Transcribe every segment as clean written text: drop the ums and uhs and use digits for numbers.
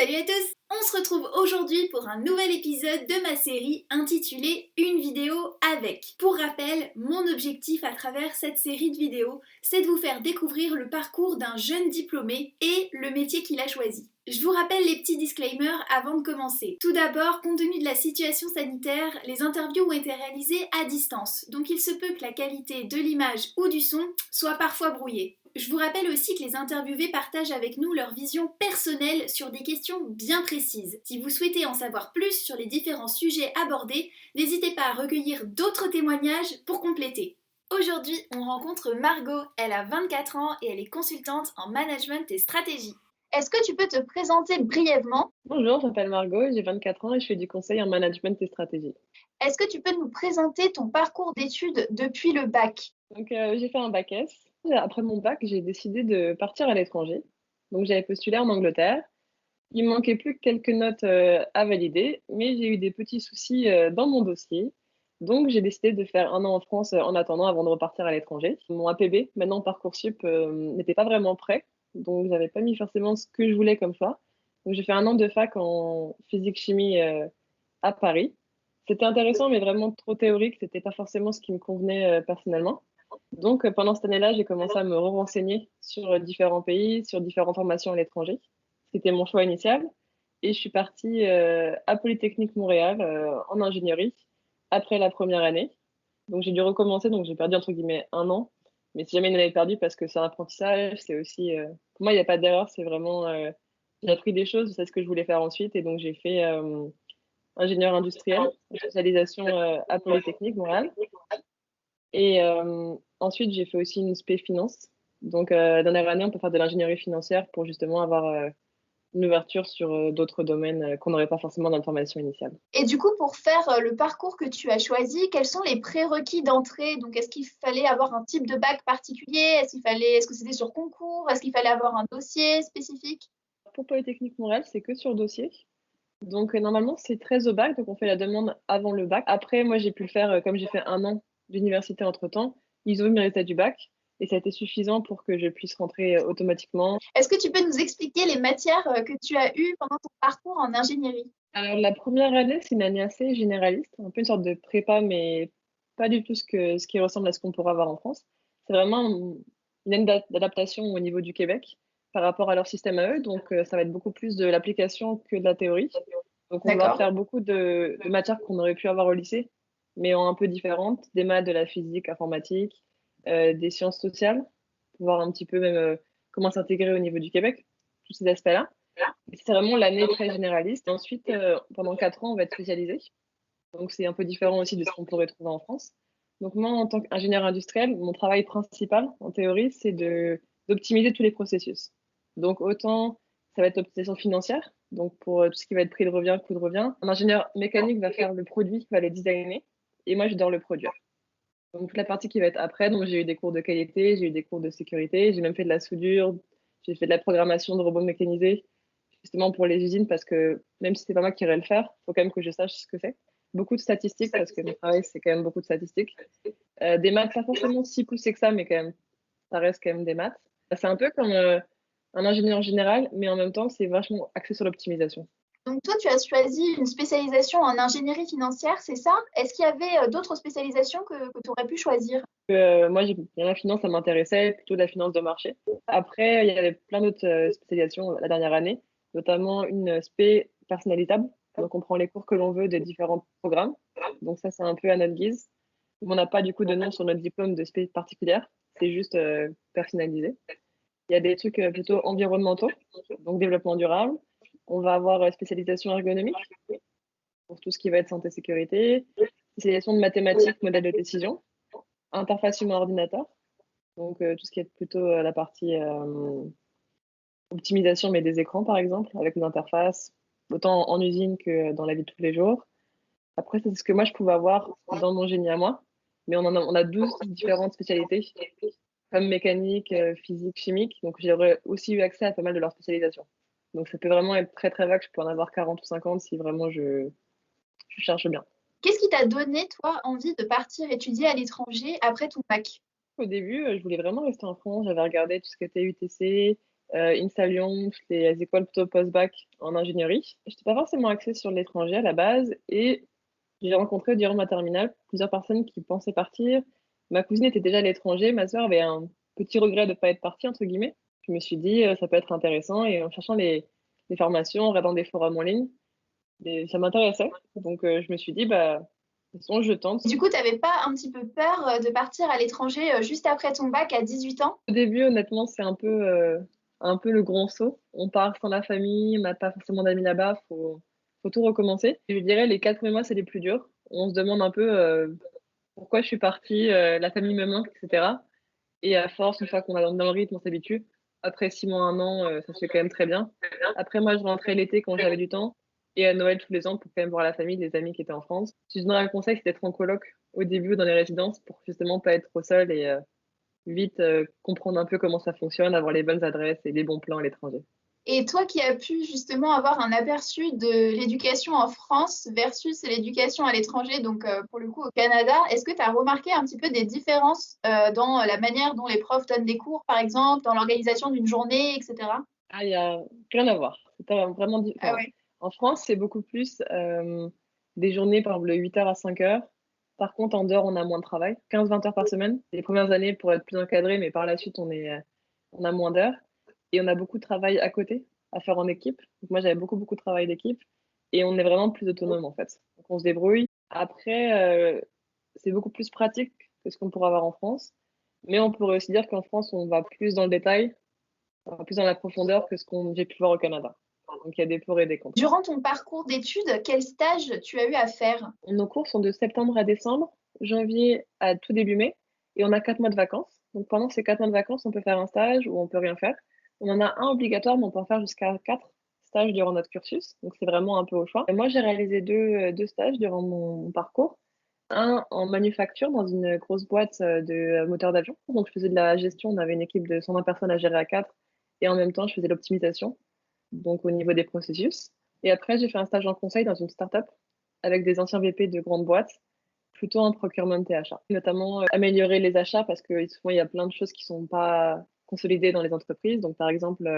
Salut à tous! On se retrouve aujourd'hui pour un nouvel épisode de ma série intitulée Une vidéo avec. Pour rappel, mon objectif à travers cette série de vidéos, c'est de vous faire découvrir le parcours d'un jeune diplômé et le métier qu'il a choisi. Je vous rappelle les petits disclaimers avant de commencer. Tout d'abord, compte tenu de la situation sanitaire, les interviews ont été réalisées à distance, donc il se peut que la qualité de l'image ou du son soit parfois brouillée. Je vous rappelle aussi que les interviewés partagent avec nous leur vision personnelle sur des questions bien précises. Si vous souhaitez en savoir plus sur les différents sujets abordés, n'hésitez pas à recueillir d'autres témoignages pour compléter. Aujourd'hui, on rencontre Margot. Elle a 24 ans et elle est consultante en management et stratégie. Est-ce que tu peux te présenter brièvement? Bonjour, je m'appelle Margot, j'ai 24 ans et je fais du conseil en management et stratégie. Est-ce que tu peux nous présenter ton parcours d'études depuis le bac? J'ai fait un bac S. Après mon bac, j'ai décidé de partir à l'étranger. Donc j'avais postulé en Angleterre. Il me manquait plus que quelques notes à valider, mais j'ai eu des petits soucis dans mon dossier. Donc j'ai décidé de faire un an en France en attendant avant de repartir à l'étranger. Mon APB, maintenant Parcoursup, n'était pas vraiment prêt. Donc j'avais pas mis forcément ce que je voulais comme choix. Donc j'ai fait un an de fac en physique-chimie à Paris. C'était intéressant, mais vraiment trop théorique. C'était pas forcément ce qui me convenait personnellement. Donc pendant cette année-là, j'ai commencé à me renseigner sur différents pays, sur différentes formations à l'étranger. C'était mon choix initial. Et je suis partie à Polytechnique Montréal en ingénierie après la première année. Donc j'ai dû recommencer, donc j'ai perdu entre guillemets un an. Mais si jamais une année est perdue, parce que c'est un apprentissage, c'est aussi. Pour moi, il n'y a pas d'erreur, c'est vraiment. J'ai appris des choses, c'est ce que je voulais faire ensuite. Et donc j'ai fait ingénieur industriel, spécialisation à Polytechnique Montréal. Et ensuite, j'ai fait aussi une spé finance. Donc, dernière année, on peut faire de l'ingénierie financière pour justement avoir une ouverture sur d'autres domaines qu'on n'aurait pas forcément dans la formation initiale. Et du coup, pour faire le parcours que tu as choisi, quels sont les prérequis d'entrée? Donc, est-ce qu'il fallait avoir un type de bac particulier? Est-ce que c'était sur concours? Est-ce qu'il fallait avoir un dossier spécifique? Pour Polytechnique Montréal, c'est que sur dossier. Donc, normalement, c'est 13 au bac. Donc, on fait la demande avant le bac. Après, moi, j'ai pu le faire comme j'ai fait un an d'université entre-temps. Ils ont eu mes résultats du bac. Et ça a été suffisant pour que je puisse rentrer automatiquement. Est-ce que tu peux nous expliquer les matières que tu as eues pendant ton parcours en ingénierie? Alors, la première année, c'est une année assez généraliste, un peu une sorte de prépa, mais pas du tout ce qui ressemble à ce qu'on pourrait avoir en France. C'est vraiment une année d'adaptation au niveau du Québec par rapport à leur système à eux. Donc, ça va être beaucoup plus de l'application que de la théorie. Donc, on va D'accord. faire beaucoup de matières qu'on aurait pu avoir au lycée, mais en un peu différentes, des maths, de la physique, informatique, des sciences sociales, pour voir un petit peu même comment s'intégrer au niveau du Québec, tous ces aspects-là. C'est vraiment l'année très généraliste. Et ensuite, pendant 4 ans, on va être spécialisé. Donc, c'est un peu différent aussi de ce qu'on pourrait trouver en France. Donc, moi, en tant qu'ingénieur industriel, mon travail principal, en théorie, c'est d'optimiser tous les processus. Donc, autant, ça va être l'optimisation financière. Donc, pour tout ce qui va être prix de revient, coût de revient. Un ingénieur mécanique va faire le produit, va le designer. Et moi, je dois le produire. Donc, toute la partie qui va être après, donc j'ai eu des cours de qualité, j'ai eu des cours de sécurité, j'ai même fait de la soudure, j'ai fait de la programmation de robots mécanisés justement pour les usines, parce que même si c'est pas moi qui irais le faire, il faut quand même que je sache ce que c'est. Beaucoup de statistiques, parce que mon travail, c'est quand même beaucoup de statistiques. Des maths, pas forcément si poussées que ça, mais quand même, ça reste quand même des maths. C'est un peu comme un ingénieur général, mais en même temps, c'est vachement axé sur l'optimisation. Donc toi, tu as choisi une spécialisation en ingénierie financière, c'est ça? Est-ce qu'il y avait d'autres spécialisations que tu aurais pu choisir? Moi, la finance, ça m'intéressait, plutôt de la finance de marché. Après, il y avait plein d'autres spécialisations la dernière année, notamment une spé personnalisable. Donc, on prend les cours que l'on veut des différents programmes. Donc, ça, c'est un peu à notre guise. On n'a pas du coup de nom sur notre diplôme de spé particulière. C'est juste personnalisé. Il y a des trucs plutôt environnementaux, donc développement durable. On va avoir spécialisation ergonomique pour tout ce qui va être santé-sécurité, spécialisation de mathématiques, modèles de décision, interface humain-ordinateur. Donc, tout ce qui est plutôt la partie optimisation, mais des écrans, par exemple, avec une interface, autant en usine que dans la vie de tous les jours. Après, c'est ce que moi, je pouvais avoir dans mon génie à moi. Mais on a 12 différentes spécialités, comme mécanique, physique, chimique. Donc, j'aurais aussi eu accès à pas mal de leurs spécialisations. Donc, ça peut vraiment être très, très vague. Je peux en avoir 40 ou 50 si vraiment je cherche bien. Qu'est-ce qui t'a donné, toi, envie de partir étudier à l'étranger après ton bac? Au début, je voulais vraiment rester en France. J'avais regardé tout ce qui était UTC, INSA Lyon, toutes les écoles plutôt post-bac en ingénierie. Je n'étais pas forcément axée sur l'étranger à la base et j'ai rencontré durant ma terminale plusieurs personnes qui pensaient partir. Ma cousine était déjà à l'étranger, ma sœur avait un petit regret de ne pas être partie, entre guillemets. Je me suis dit, ça peut être intéressant et en cherchant les formations, en regardant des forums en ligne, et ça m'intéressait. Donc je me suis dit, bah, de toute façon, je tente. Du coup, t'avais pas un petit peu peur de partir à l'étranger juste après ton bac à 18 ans? Au début, honnêtement, c'est un peu le grand saut. On part sans la famille, on n'a pas forcément d'amis là-bas, faut tout recommencer. Je dirais les 4 premiers mois, c'est les plus durs. On se demande un peu pourquoi je suis partie, la famille me manque, etc. Et à force, une fois qu'on est dans le rythme, on s'habitue. Après 6 mois, un an, ça se fait quand même très bien. Après, moi, je rentrais l'été quand j'avais du temps et à Noël tous les ans pour quand même voir la famille, des amis qui étaient en France. Si je donnerais un conseil, c'est d'être en coloc au début dans les résidences pour justement pas être trop seul et vite comprendre un peu comment ça fonctionne, avoir les bonnes adresses et les bons plans à l'étranger. Et toi qui as pu justement avoir un aperçu de l'éducation en France versus l'éducation à l'étranger, donc pour le coup au Canada, est-ce que tu as remarqué un petit peu des différences dans la manière dont les profs donnent des cours, par exemple, dans l'organisation d'une journée, etc. Ah, il y a rien à voir. C'est vraiment Ah différent. ouais. En France, c'est beaucoup plus des journées, par exemple, de 8 heures à 5 heures. Par contre, en dehors, on a moins de travail, 15-20 heures par semaine. Les premières années pour être plus encadré, mais par la suite, on a moins d'heures. Et on a beaucoup de travail à côté, à faire en équipe. Donc moi, j'avais beaucoup de travail d'équipe. Et on est vraiment plus autonome, en fait. Donc on se débrouille. Après, c'est beaucoup plus pratique que ce qu'on pourrait avoir en France. Mais on pourrait aussi dire qu'en France, on va plus dans le détail, plus dans la profondeur que ce qu'on j'ai pu voir au Canada. Donc il y a des pour et des contre. Durant ton parcours d'études, quel stage tu as eu à faire? Nos cours sont de septembre à décembre, janvier à tout début mai, et on a 4 mois de vacances. Donc pendant ces 4 mois de vacances, on peut faire un stage ou on peut rien faire. On en a un obligatoire, mais on peut en faire jusqu'à 4 stages durant notre cursus. Donc c'est vraiment un peu au choix. Et moi, j'ai réalisé deux stages durant mon parcours. Un en manufacture dans une grosse boîte de moteurs d'avion. Donc je faisais de la gestion, on avait une équipe de 120 personnes à gérer à 4, et en même temps, je faisais l'optimisation, donc au niveau des processus. Et après, j'ai fait un stage en conseil dans une startup avec des anciens VP de grandes boîtes, plutôt en procurement et achats. Notamment améliorer les achats parce que souvent il y a plein de choses qui sont pas consolidées dans les entreprises. Donc par exemple,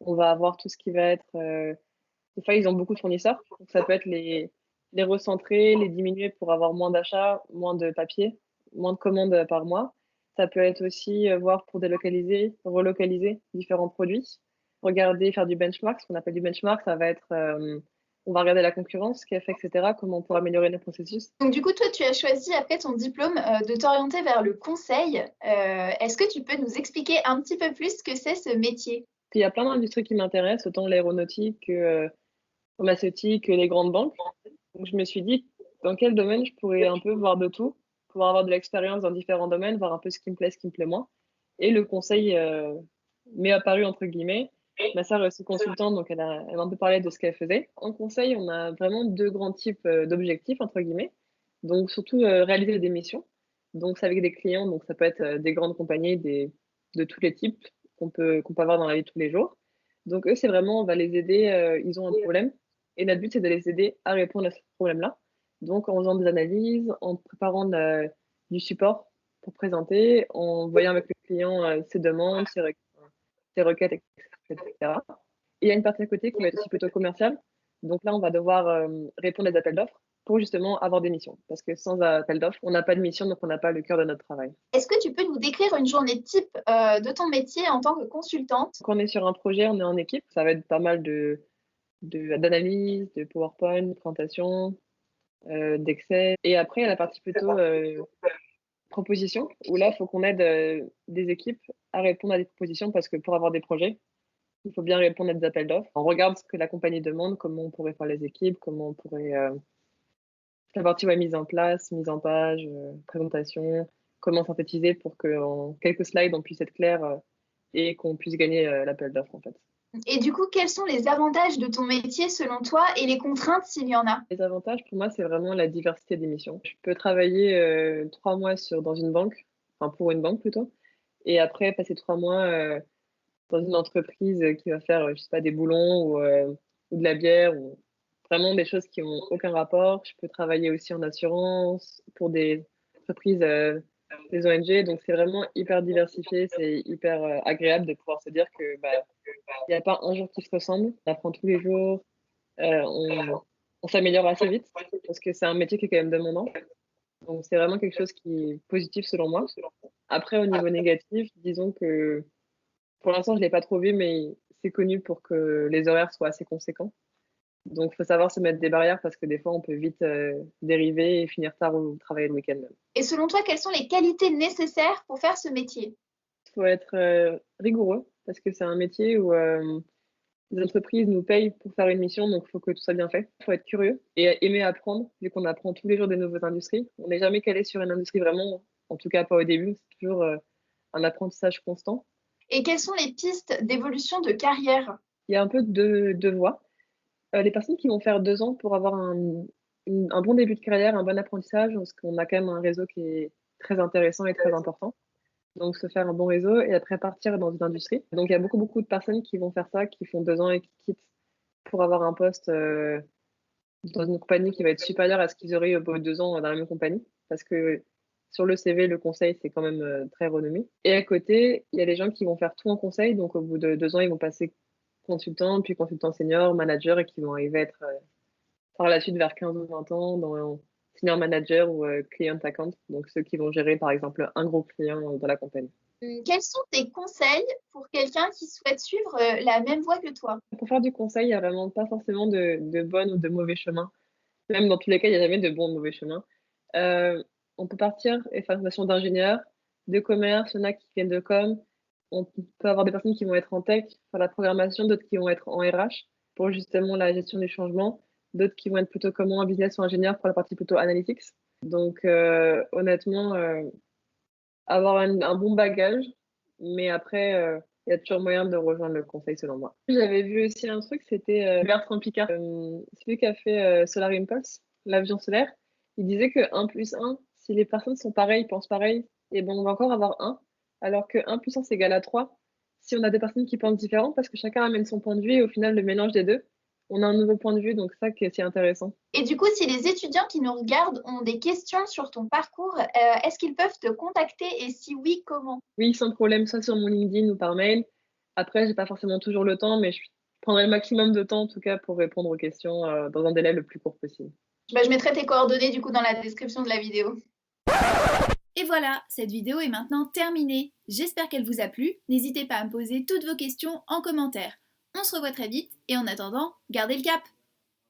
on va avoir tout ce qui va être... des fois, ils ont beaucoup de fournisseurs. Donc ça peut être les recentrer, les diminuer pour avoir moins d'achats, moins de papier, moins de commandes par mois. Ça peut être aussi voir pour délocaliser, relocaliser différents produits. Regarder, faire du benchmark. Ce qu'on appelle du benchmark, ça va être, on va regarder la concurrence, ce qu'elle fait, etc., comment on peut améliorer nos processus. Donc du coup, toi, tu as choisi après ton diplôme de t'orienter vers le conseil. Est-ce que tu peux nous expliquer un petit peu plus ce que c'est ce métier? Puis, il y a plein d'industries qui m'intéressent, autant l'aéronautique que pharmaceutique, que les grandes banques. Donc je me suis dit, dans quel domaine je pourrais un peu voir de tout, pouvoir avoir de l'expérience dans différents domaines, voir un peu ce qui me plaît moins. Et le conseil m'est apparu entre guillemets. Ma sœur est aussi consultante, donc elle m'a un peu parlé de ce qu'elle faisait. En conseil, on a vraiment deux grands types d'objectifs, entre guillemets. Donc surtout réaliser des missions. Donc c'est avec des clients, donc ça peut être des grandes compagnies, de tous les types qu'on peut avoir dans la vie de tous les jours. Donc eux, c'est vraiment, on va les aider, ils ont un problème. Et notre but, c'est de les aider à répondre à ce problème-là. Donc, en faisant des analyses, en préparant du support pour présenter, en voyant avec le client ses demandes, ses requêtes, etc. Et il y a une partie à côté qui va être aussi plutôt commerciale. Donc là, on va devoir répondre à des appels d'offres pour justement avoir des missions. Parce que sans appel d'offres, on n'a pas de mission, donc on n'a pas le cœur de notre travail. Est-ce que tu peux nous décrire une journée type de ton métier en tant que consultante? Quand on est sur un projet, on est en équipe. Ça va être pas mal d'analyse, de PowerPoint, de présentation, d'Excel. Et après, il y a la partie plutôt proposition, où là, il faut qu'on aide des équipes à répondre à des propositions parce que pour avoir des projets, il faut bien répondre à des appels d'offres. On regarde ce que la compagnie demande, comment on pourrait faire les équipes, comment on pourrait la partie mise en place, mise en page, présentation, comment synthétiser pour qu'en quelques slides, on puisse être clair et qu'on puisse gagner l'appel d'offres en fait. Et du coup, quels sont les avantages de ton métier selon toi et les contraintes s'il y en a? Les avantages pour moi, c'est vraiment la diversité des missions. Je peux travailler 3 mois dans une banque, enfin pour une banque plutôt, et après passer 3 mois dans une entreprise qui va faire, je sais pas, des boulons ou de la bière, ou vraiment des choses qui n'ont aucun rapport. Je peux travailler aussi en assurance pour des entreprises des ONG, donc c'est vraiment hyper diversifié, c'est hyper, agréable de pouvoir se dire que, bah, il y a pas un jour qui se ressemble. On apprend tous les jours, on s'améliore assez vite parce que c'est un métier qui est quand même demandant. Donc c'est vraiment quelque chose qui est positif selon moi. Après au niveau négatif, disons que pour l'instant je l'ai pas trop vu, mais c'est connu pour que les horaires soient assez conséquents. Donc faut savoir se mettre des barrières parce que des fois on peut vite, dériver et finir tard ou travailler le week-end même. Et selon toi, quelles sont les qualités nécessaires pour faire ce métier? Il faut être, rigoureux parce que c'est un métier où, les entreprises nous payent pour faire une mission, donc il faut que tout soit bien fait. Il faut être curieux et aimer apprendre, vu qu'on apprend tous les jours des nouvelles industries. On n'est jamais calé sur une industrie vraiment, en tout cas pas au début, c'est toujours, un apprentissage constant. Et quelles sont les pistes d'évolution de carrière? Il y a un peu deux voies. Les personnes qui vont faire 2 ans pour avoir un bon début de carrière, un bon apprentissage, parce qu'on a quand même un réseau qui est très intéressant et très important. Donc se faire un bon réseau et après partir dans une industrie. Donc il y a beaucoup, beaucoup de personnes qui vont faire ça, qui font 2 ans et qui quittent pour avoir un poste, dans une compagnie qui va être supérieure à ce qu'ils auraient au bout de 2 ans dans la même compagnie. Parce que sur le CV, le conseil, c'est quand même, très renommé. Et à côté, il y a des gens qui vont faire tout en conseil, donc au bout de 2 ans, ils vont passer consultant, puis consultant senior, manager et qui vont arriver à être, par la suite vers 15 ou 20 ans dans senior manager ou, client account, donc ceux qui vont gérer par exemple un gros client, dans la compagnie. Quels sont tes conseils pour quelqu'un qui souhaite suivre la même voie que toi? Pour faire du conseil, il y a vraiment pas forcément de bon ou de mauvais chemin. Même dans tous les cas, il y a jamais de bon ou de mauvais chemin. Heu, on peut partir et faire une formation d'ingénieur, de commerce, il y en a qui viennent de com. On peut avoir des personnes qui vont être en tech, faire la programmation, d'autres qui vont être en RH pour justement la gestion du changement, d'autres qui vont être plutôt comme moi en business ou ingénieur pour la partie plutôt analytics. Donc honnêtement, avoir un bon bagage, mais après, il y a toujours moyen de rejoindre le conseil selon moi. J'avais vu aussi un truc, c'était, Bertrand Piccard, celui qui a fait, Solar Impulse, l'avion solaire. Il disait que 1 + 1, si les personnes sont pareilles, pensent pareil, et ben, on va encore avoir 1, alors que 1 + 1 c'est égal à 3 si on a des personnes qui pensent différent parce que chacun amène son point de vue et au final, le mélange des 2, on a un nouveau point de vue, donc ça qui est si intéressant. Et du coup, si les étudiants qui nous regardent ont des questions sur ton parcours, est-ce qu'ils peuvent te contacter et si oui, comment? Oui, sans problème, soit sur mon LinkedIn ou par mail. Après, j'ai pas forcément toujours le temps, mais je prendrai le maximum de temps, en tout cas, pour répondre aux questions, dans un délai le plus court possible. Bah, je mettrai tes coordonnées du coup dans la description de la vidéo. Et voilà, cette vidéo est maintenant terminée. J'espère qu'elle vous a plu. N'hésitez pas à me poser toutes vos questions en commentaire. On se revoit très vite et en attendant, gardez le cap!